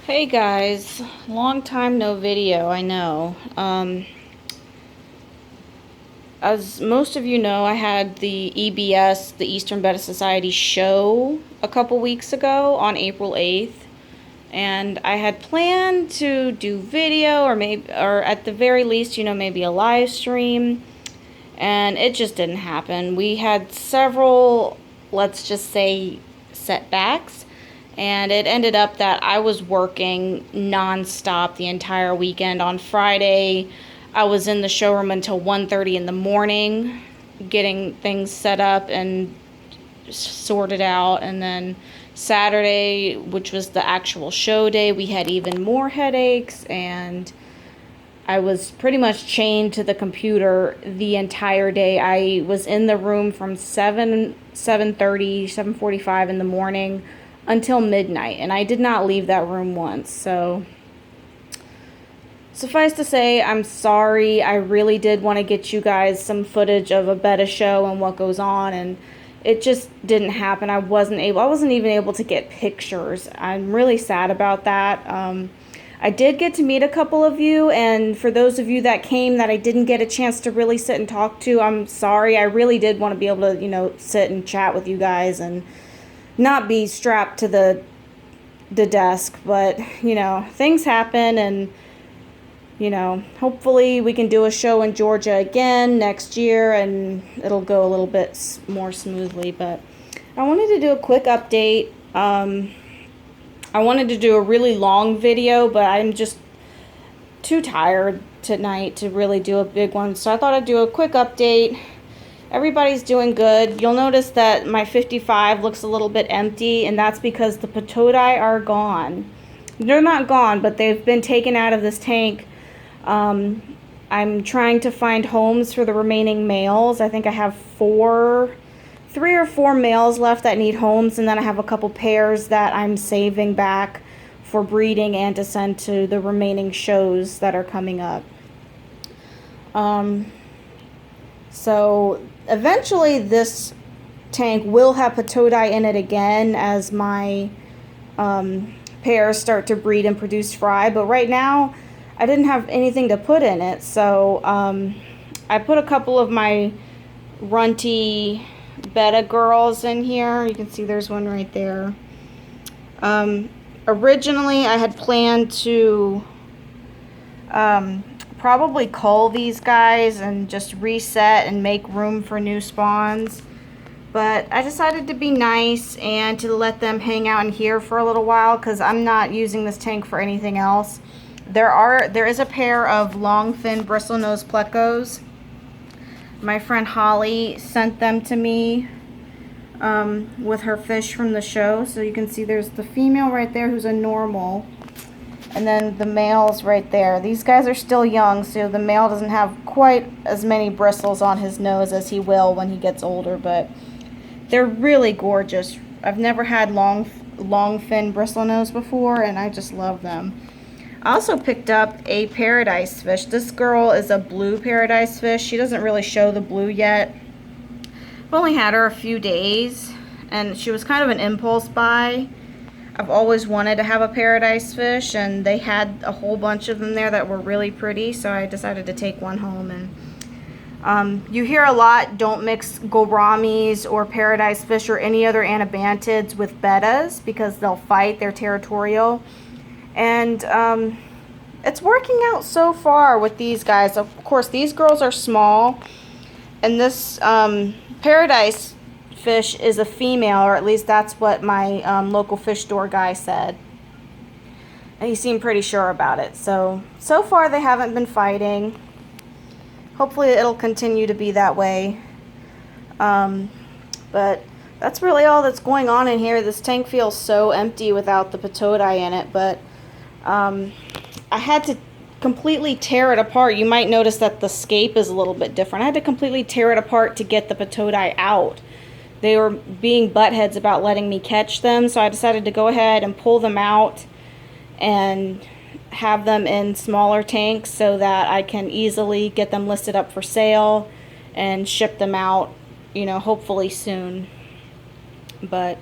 Hey guys, long time no video, I know. As most of you know, I had the EBS, the Eastern Beta Society show a couple weeks ago on April 8th. And I had planned to do video or at the very least, maybe a live stream. And it just didn't happen. We had several, let's just say, setbacks. And it ended up that I was working nonstop the entire weekend. On Friday, I was in the showroom until 1:30 in the morning, getting things set up and sorted out. And then Saturday, which was the actual show day, we had even more headaches, and I was pretty much chained to the computer the entire day. I was in the room from 7:45 in the morning until midnight, and I did not leave that room once. So suffice to say, I'm sorry. I really did want to get you guys some footage of a beta show and what goes on, and it just didn't happen. I wasn't even able to get pictures. I'm really sad about that. I did get to meet a couple of you, and for those of you that came that I didn't get a chance to really sit and talk to, I'm sorry. I really did want to be able to, sit and chat with you guys and not be strapped to the desk, but, things happen, and, hopefully we can do a show in Georgia again next year, and it'll go a little bit more smoothly. But I wanted to do a quick update. I wanted to do a really long video, but I'm just too tired tonight to really do a big one. So I thought I'd do a quick update. Everybody's doing good. You'll notice that my 55 looks a little bit empty, and that's because the patodi are gone. They're not gone, but they've been taken out of this tank. I'm trying to find homes for the remaining males. I think I have 3 or 4 males left that need homes, and then I have a couple pairs that I'm saving back for breeding and to send to the remaining shows that are coming up. So eventually this tank will have patodi in it again as my pairs start to breed and produce fry, but right now I didn't have anything to put in it, so I put a couple of my runty beta girls in here. You can see there's one right there. Originally I had planned to probably cull these guys and just reset and make room for new spawns, but I decided to be nice and to let them hang out in here for a little while because I'm not using this tank for anything else. There is a pair of long fin bristlenose plecos. My friend Holly sent them to me with her fish from the show. So you can see there's the female right there who's a normal, and then the males right there. These guys are still young, so the male doesn't have quite as many bristles on his nose as he will when he gets older, but they're really gorgeous. I've never had long fin bristlenose before, and I just love them. I also picked up a paradise fish. This girl is a blue paradise fish. She doesn't really show the blue yet. I've only had her a few days, and she was kind of an impulse buy. I've always wanted to have a paradise fish, and they had a whole bunch of them there that were really pretty, so I decided to take one home. And you hear a lot, don't mix gouramis or paradise fish or any other anabantids with bettas because they'll fight, they're territorial. And it's working out so far with these guys. Of course, these girls are small, and this paradise fish is a female, or at least that's what my local fish store guy said. And he seemed pretty sure about it. So far they haven't been fighting. Hopefully it'll continue to be that way. But that's really all that's going on in here. This tank feels so empty without the patodi in it, but I had to completely tear it apart. You might notice that the scape is a little bit different. I had to completely tear it apart to get the patodi out. They were being buttheads about letting me catch them, so I decided to go ahead and pull them out and have them in smaller tanks so that I can easily get them listed up for sale and ship them out, hopefully soon. But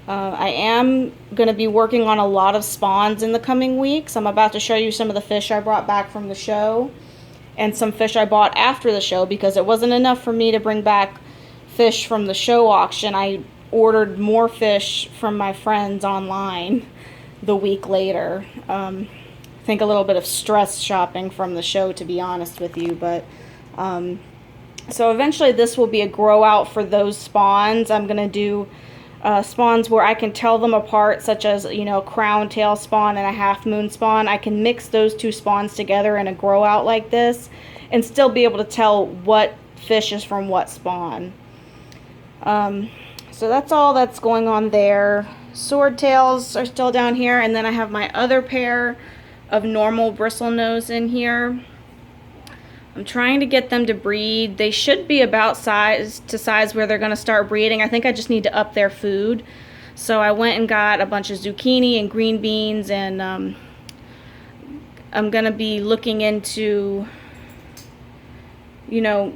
I am going to be working on a lot of spawns in the coming weeks. I'm about to show you some of the fish I brought back from the show and some fish I bought after the show, because it wasn't enough for me to bring back fish from the show auction. I ordered more fish from my friends online the week later. I think a little bit of stress shopping from the show, to be honest with you, but so eventually this will be a grow out for those spawns. I'm going to do spawns where I can tell them apart, such as, you know, crown tail spawn and a half moon spawn. I can mix those two spawns together in a grow out like this and still be able to tell what fish is from what spawn. So that's all that's going on there. Swordtails are still down here, and then I have my other pair of normal bristlenose in here. I'm trying to get them to breed. They should be about size where they're going to start breeding. I think I just need to up their food. So I went and got a bunch of zucchini and green beans, and I'm going to be looking into, you know,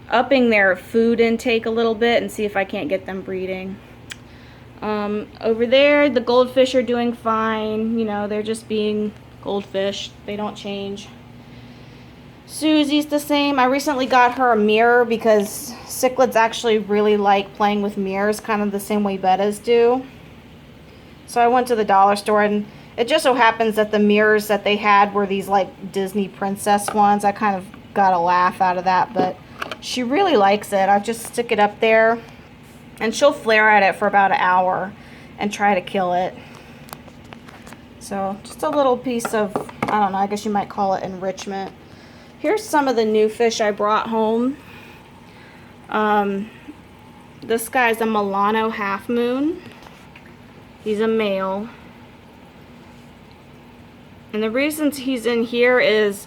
upping their food intake a little bit and see if I can't get them breeding. Over there, the goldfish are doing fine. You know, they're just being goldfish. They don't change. Susie's the same. I recently got her a mirror because cichlids actually really like playing with mirrors, kind of the same way bettas do. So I went to the dollar store, and it just so happens that the mirrors that they had were these like Disney princess ones. I kind of got a laugh out of that, but she really likes it. I just stick it up there, and she'll flare at it for about an hour and try to kill it. So just a little piece of, I don't know, I guess you might call it enrichment. Here's some of the new fish I brought home. This guy's a Milano half moon. He's a male. And the reasons he's in here is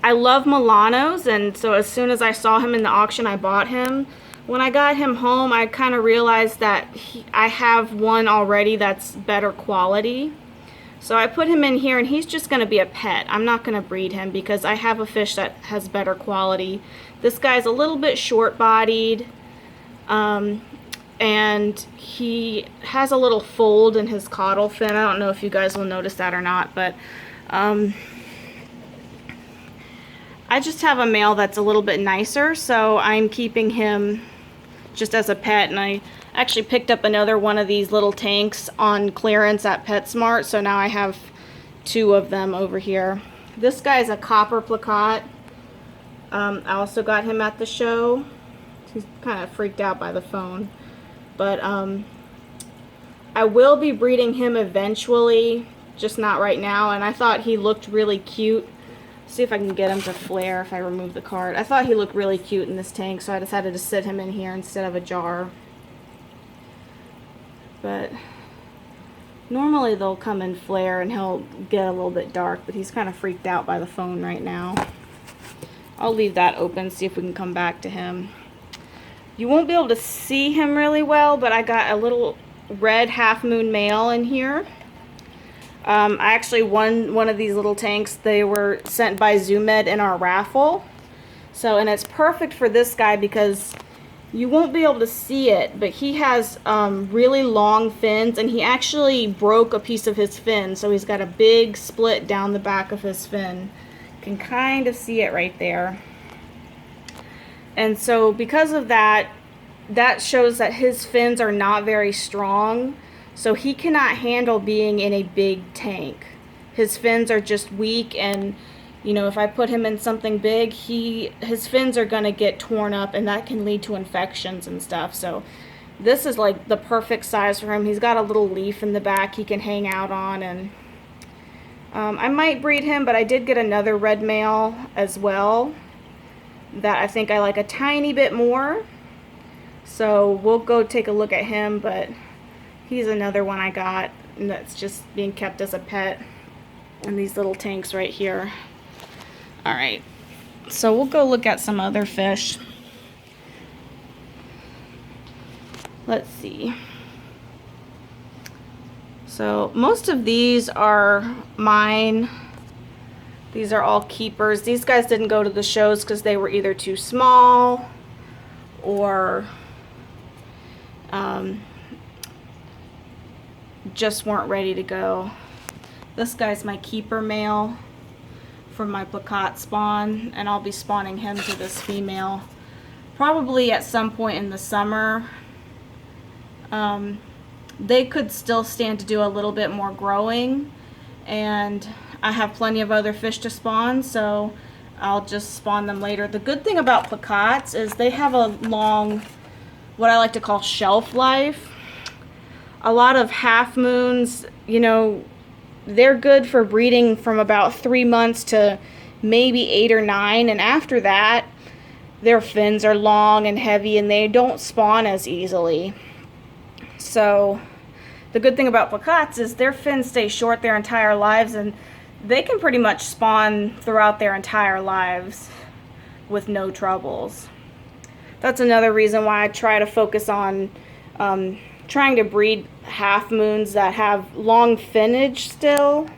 I love Milanos, and so as soon as I saw him in the auction, I bought him. When I got him home, I kind of realized that I have one already that's better quality. So I put him in here, and he's just going to be a pet. I'm not going to breed him because I have a fish that has better quality. This guy's a little bit short-bodied, and he has a little fold in his caudal fin. I don't know if you guys will notice that or not, but I just have a male that's a little bit nicer, so I'm keeping him just as a pet. And I actually picked up another one of these little tanks on clearance at PetSmart, so now I have two of them over here. This guy's a copper placotte. I also got him at the show. He's kind of freaked out by the phone, but I will be breeding him eventually, just not right now. And I thought he looked really cute. See if I can get him to flare if I remove the card. I thought he looked really cute in this tank, so I decided to sit him in here instead of a jar. But normally they'll come and flare and he'll get a little bit dark, but he's kind of freaked out by the phone right now. I'll leave that open, see if we can come back to him. You won't be able to see him really well, but I got a little red half moon male in here. I actually won one of these little tanks. They were sent by ZooMed in our raffle. So, and it's perfect for this guy because you won't be able to see it, but he has really long fins, and he actually broke a piece of his fin. So he's got a big split down the back of his fin. You can kind of see it right there. And so because of that, that shows that his fins are not very strong. So he cannot handle being in a big tank. His fins are just weak, and you know, if I put him in something big, his fins are going to get torn up, and that can lead to infections and stuff. So this is like the perfect size for him. He's got a little leaf in the back he can hang out on, and I might breed him, but I did get another red male as well that I think I like a tiny bit more. So we'll go take a look at him, but he's another one I got, and that's just being kept as a pet in these little tanks right here. All right, so we'll go look at some other fish. Let's see. So most of these are mine. These are all keepers. These guys didn't go to the shows because they were either too small just weren't ready to go. This guy's my keeper male from my plakat spawn, and I'll be spawning him to this female probably at some point in the summer. They could still stand to do a little bit more growing, and I have plenty of other fish to spawn, so I'll just spawn them later. The good thing about placats is they have a long, what I like to call shelf life. A lot of half moons, you know, they're good for breeding from about 3 months to maybe 8 or 9, and after that their fins are long and heavy and they don't spawn as easily. So the good thing about placats is their fins stay short their entire lives, and they can pretty much spawn throughout their entire lives with no troubles. That's another reason why I try to focus on trying to breed half moons that have long finnage still,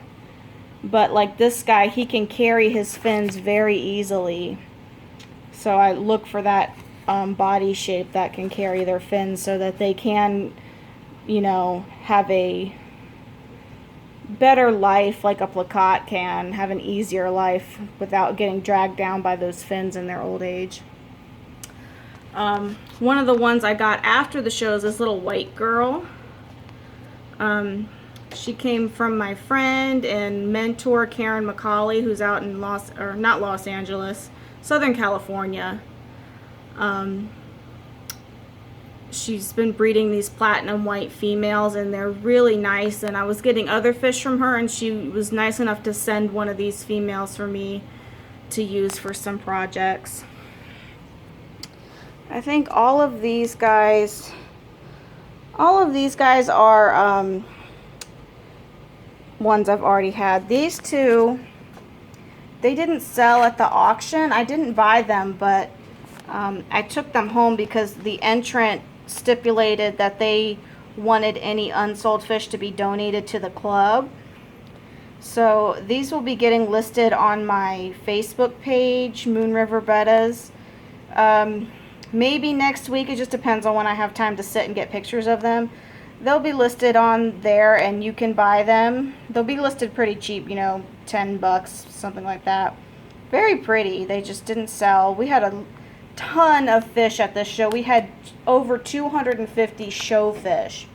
but like this guy, he can carry his fins very easily. So I look for that body shape that can carry their fins so that they can, you know, have a better life like a plakat can, have an easier life without getting dragged down by those fins in their old age. One of the ones I got after the show is this little white girl. She came from my friend and mentor Karen McCauley, who's out in not Los Angeles, Southern California. She's been breeding these platinum white females, and they're really nice, and I was getting other fish from her, and she was nice enough to send one of these females for me to use for some projects. I think all of these guys are ones I've already had. These two, they didn't sell at the auction. I didn't buy them, but I took them home because the entrant stipulated that they wanted any unsold fish to be donated to the club. So these will be getting listed on my Facebook page, Moon River Bettas. Maybe next week. It just depends on when I have time to sit and get pictures of them. They'll be listed on there and you can buy them. They'll be listed pretty cheap, you know, $10, something like that. Very pretty. They just didn't sell. We had a ton of fish at this show. We had over 250 show fish.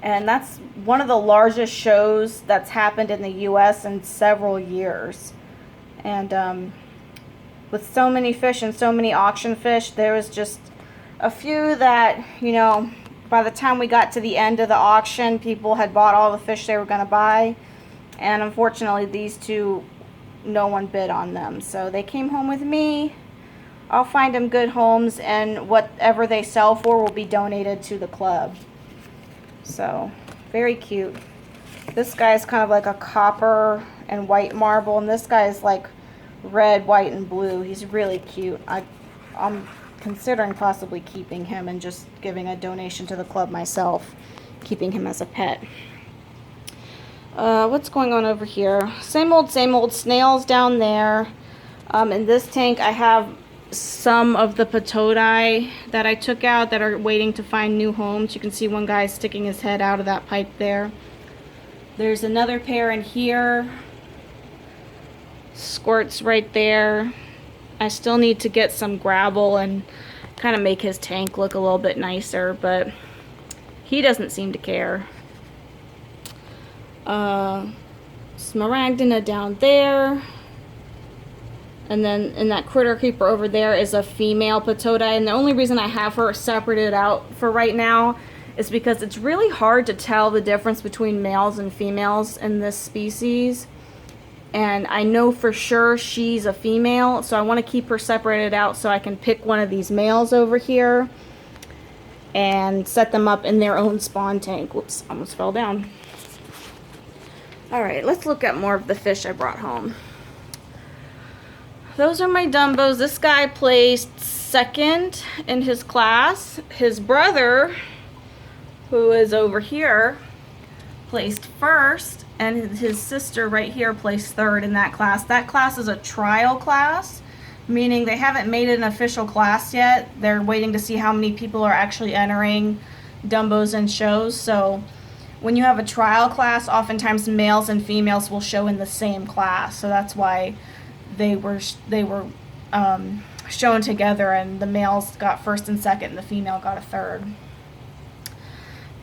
And that's one of the largest shows that's happened in the U.S. in several years. And with so many fish and so many auction fish, there was just a few that, you know, by the time we got to the end of the auction, people had bought all the fish they were going to buy. And unfortunately, these two, no one bid on them. So they came home with me. I'll find them good homes, and whatever they sell for will be donated to the club. So, very cute. This guy's kind of like a copper and white marble, and this guy's like red, white, and blue. He's really cute. I'm considering possibly keeping him and just giving a donation to the club myself, keeping him as a pet. What's going on over here? Same old snails down there. In this tank I have some of the patodi that I took out that are waiting to find new homes. You can see one guy sticking his head out of that pipe there. There's another pair in here. Squirt's right there. I still need to get some gravel and kind of make his tank look a little bit nicer, but he doesn't seem to care. Smaragdina down there. And then in that critter keeper over there is a female patodi, and the only reason I have her separated out for right now is because it's really hard to tell the difference between males and females in this species. And I know for sure she's a female, so I want to keep her separated out so I can pick one of these males over here and set them up in their own spawn tank. Whoops, almost fell down. Alright, let's look at more of the fish I brought home. Those are my Dumbos. This guy placed second in his class. His brother, who is over here, placed first, and his sister right here placed third in that class. That class is a trial class, meaning they haven't made it an official class yet. They're waiting to see how many people are actually entering Dumbos and shows. So when you have a trial class, oftentimes males and females will show in the same class. So that's why they were shown together, and the males got first and second and the female got a third.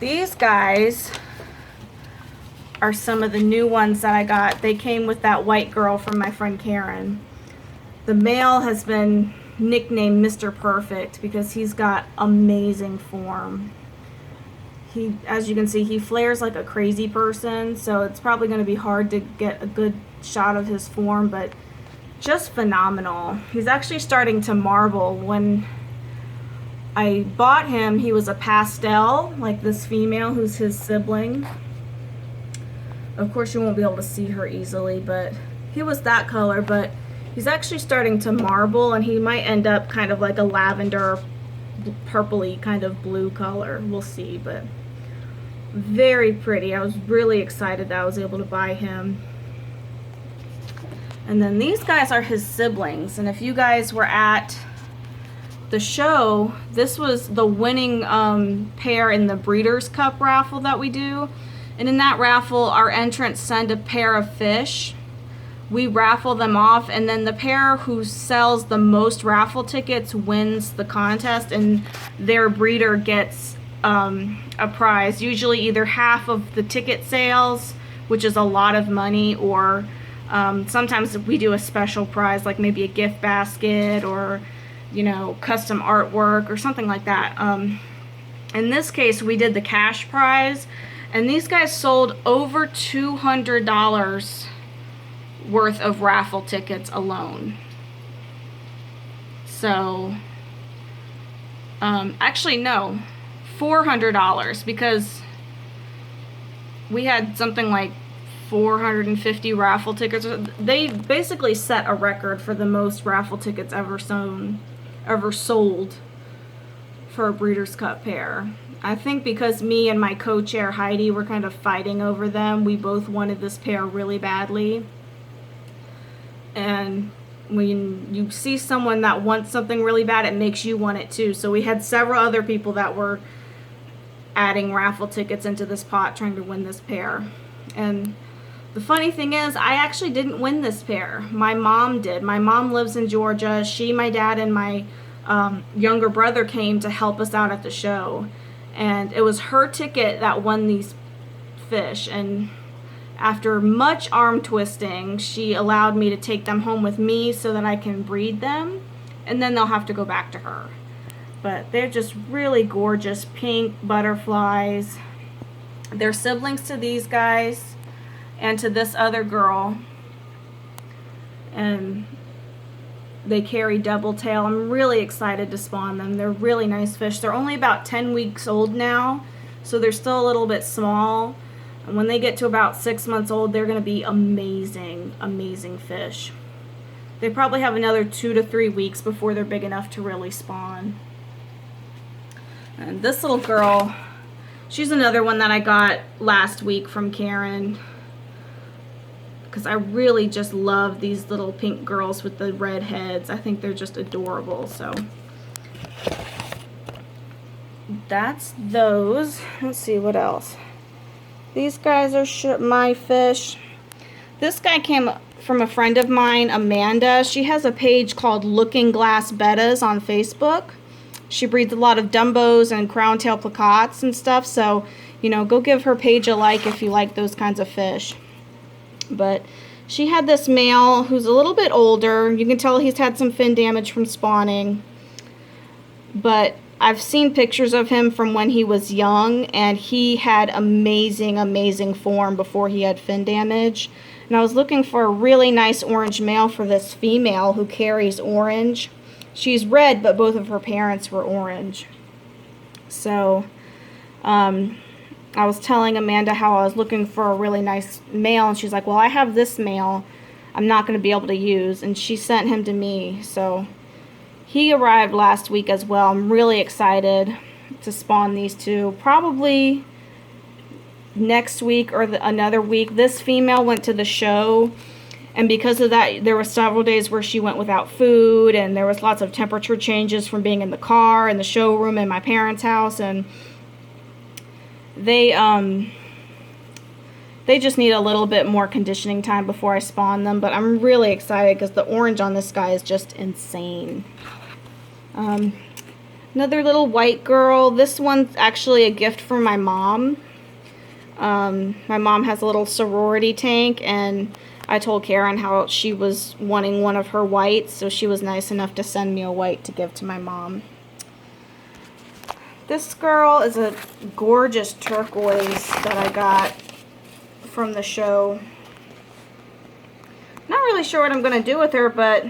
These guys are some of the new ones that I got. They came with that white girl from my friend Karen. The male has been nicknamed Mr. Perfect because he's got amazing form. He, as you can see, he flares like a crazy person, so it's probably going to be hard to get a good shot of his form, but just phenomenal. He's actually starting to marble. When I bought him, he was a pastel, like this female who's his sibling. Of course, you won't be able to see her easily, but he was that color, but he's actually starting to marble, and he might end up kind of like a lavender, purpley kind of blue color. We'll see, but very pretty. I was really excited that I was able to buy him. And then these guys are his siblings, and if you guys were at the show, this was the winning pair in the Breeders' Cup raffle that we do. And in that raffle, our entrants send a pair of fish. We raffle them off, and then the pair who sells the most raffle tickets wins the contest, and their breeder gets a prize, usually either half of the ticket sales, which is a lot of money, or sometimes we do a special prize, like maybe a gift basket or, you know, custom artwork or something like that. In this case, we did the cash prize, and these guys sold over $200 worth of raffle tickets alone. So, actually no, $400, because we had something like 450 raffle tickets. They basically set a record for the most raffle tickets ever sold for a Breeders' Cup pair. I think because me and my co-chair Heidi were kind of fighting over them, we both wanted this pair really badly. And when you see someone that wants something really bad, it makes you want it too. So we had several other people that were adding raffle tickets into this pot trying to win this pair. And the funny thing is, I actually didn't win this pair. My mom did. My mom lives in Georgia. She, my dad, and my younger brother came to help us out at the show. And it was her ticket that won these fish. And after much arm twisting, she allowed me to take them home with me so that I can breed them. And then they'll have to go back to her. But they're just really gorgeous pink butterflies. They're siblings to these guys and to this other girl. And they carry double tail. I'm really excited to spawn them. They're really nice fish. They're only about 10 weeks old now, so they're still a little bit small. And when they get to about 6 months old, they're going to be amazing, amazing fish. They probably have another 2 to 3 weeks before they're big enough to really spawn. And this little girl, she's another one that I got last week from Karen, because I really just love these little pink girls with the red heads. I think they're just adorable. So that's those. Let's see what else. These guys are my fish. This guy came from a friend of mine, Amanda. She has a page called Looking Glass Bettas on Facebook. She breeds a lot of Dumbos and crown tail placots and stuff. So, you know, go give her page a like if you like those kinds of fish. But she had this male who's a little bit older. You can tell he's had some fin damage from spawning. But I've seen pictures of him from when he was young, and he had amazing, amazing form before he had fin damage. And I was looking for a really nice orange male for this female who carries orange. She's red, but both of her parents were orange. So, I was telling Amanda how I was looking for a really nice male, and she's like, well, I have this male I'm not going to be able to use, and she sent him to me. So he arrived last week as well. I'm really excited to spawn these two. Probably next week or another week. This female went to the show, and because of that, there were several days where she went without food, and there was lots of temperature changes from being in the car, in the showroom, in my parents' house, and they They just need a little bit more conditioning time before I spawn them, but I'm really excited because the orange on this guy is just insane. Another little white girl. This one's actually a gift from my mom. My mom has a little sorority tank, and I told Karen how she was wanting one of her whites, so she was nice enough to send me a white to give to my mom. This girl is a gorgeous turquoise that I got from the show. Not really sure what I'm going to do with her, but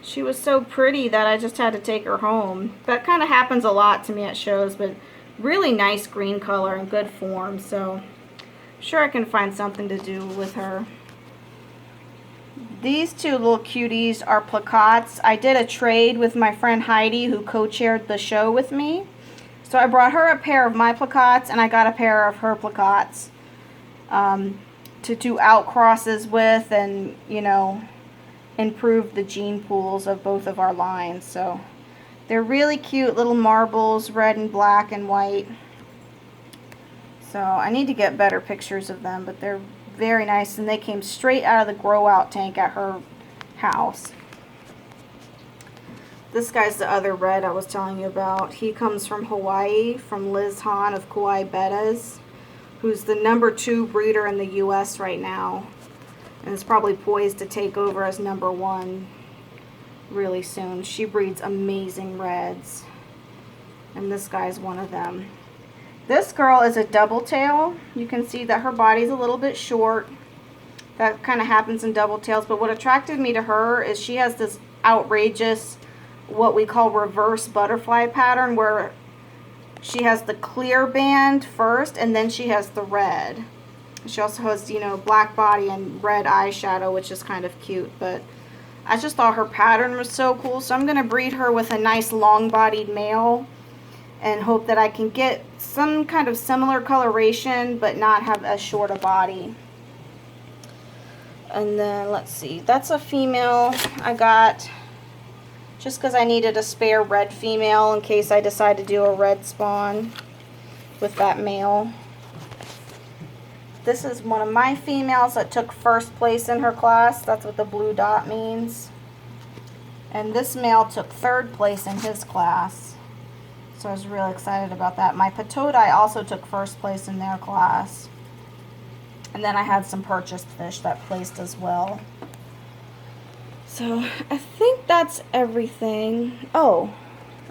she was so pretty that I just had to take her home. That kind of happens a lot to me at shows, but really nice green color and good form, so I'm sure I can find something to do with her. These two little cuties are placottes. I did a trade with my friend Heidi, who co-chaired the show with me. So I brought her a pair of my placottes, and I got a pair of her placottes to do outcrosses with, and, you know, improve the gene pools of both of our lines. So they're really cute little marbles, red and black and white. So I need to get better pictures of them, but they're very nice, and they came straight out of the grow out tank at her house. This guy's the other red I was telling you about. He comes from Hawaii, from Liz Hahn of Kauai Bettas, who's the #2 breeder in the US right now, and is probably poised to take over as #1 really soon. She breeds amazing reds, and this guy's one of them. This girl is a double tail. You can see that her body's a little bit short. That kind of happens in double tails, but what attracted me to her is she has this outrageous, what we call reverse butterfly pattern, where she has the clear band first and then she has the red. She also has, you know, black body and red eyeshadow, which is kind of cute, but I just thought her pattern was so cool, so I'm going to breed her with a nice long-bodied male and hope that I can get some kind of similar coloration but not have as short a body. And then, let's see, that's a female I got just because I needed a spare red female in case I decide to do a red spawn with that male. This is one of my females that took first place in her class. That's what the blue dot means. And this male took 3rd place in his class. So I was really excited about that. My Patodai also took 1st place in their class. And then I had some purchased fish that placed as well. So I think that's everything. Oh,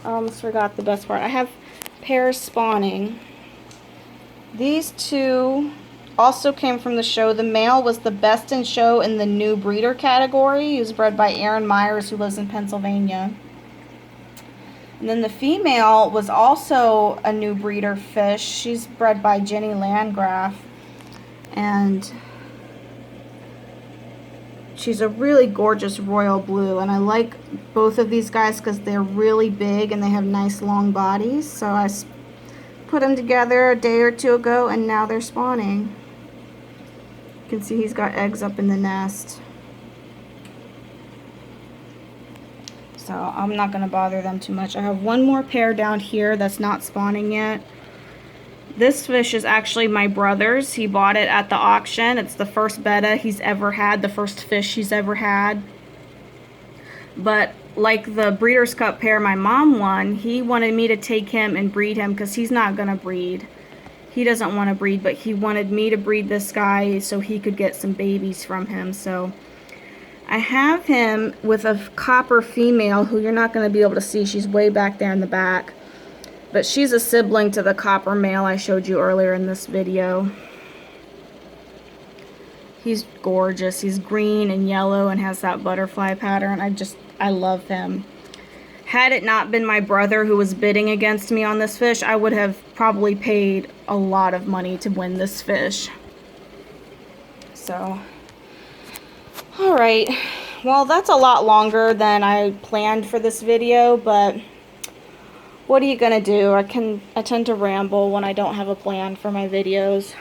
I almost forgot the best part. I have pairs spawning. These two also came from the show. The male was the best in show in the new breeder category. He was bred by Aaron Myers, who lives in Pennsylvania. And then the female was also a new breeder fish. She's bred by Jenny Landgraf. And she's a really gorgeous royal blue. And I like both of these guys because they're really big and they have nice long bodies. So I put them together a day or two ago, and now they're spawning. You can see he's got eggs up in the nest. So I'm not going to bother them too much. I have one more pair down here that's not spawning yet. This fish is actually my brother's. He bought it at the auction. It's the first betta he's ever had, the first fish he's ever had. But like the Breeders' Cup pair my mom won, he wanted me to take him and breed him because he's not going to breed. He doesn't want to breed, but he wanted me to breed this guy so he could get some babies from him. So I have him with a copper female who you're not going to be able to see. She's way back there in the back. But she's a sibling to the copper male I showed you earlier in this video. He's gorgeous. He's green and yellow and has that butterfly pattern. I love him. Had it not been my brother who was bidding against me on this fish, I would have probably paid a lot of money to win this fish. So, alright. Well, that's a lot longer than I planned for this video, but what are you gonna do? I tend to ramble when I don't have a plan for my videos.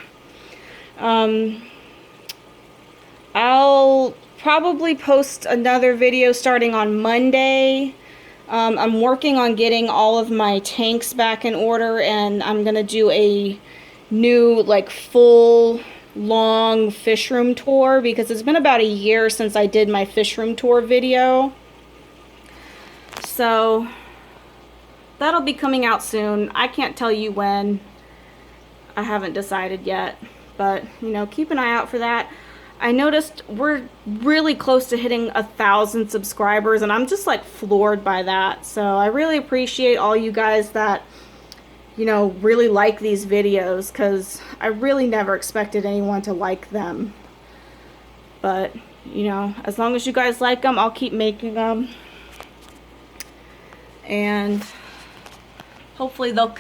I'll probably post another video starting on Monday. I'm working on getting all of my tanks back in order, and I'm gonna do a new, like, full long fish room tour, because it's been about a year since I did my fish room tour video. So that'll be coming out soon. I can't tell you when. I haven't decided yet, but you know, keep an eye out for that. I noticed we're really close to hitting 1,000 subscribers, and I'm just like floored by that. So I really appreciate all you guys that, you know, really like these videos, because I really never expected anyone to like them. But, you know, as long as you guys like them, I'll keep making them. And hopefully they'll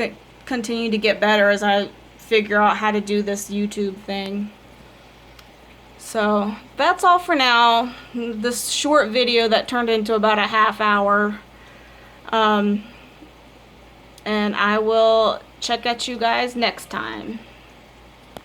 continue to get better as I figure out how to do this YouTube thing. So that's all for now. This short video that turned into about a half hour. And I will check at you guys next time.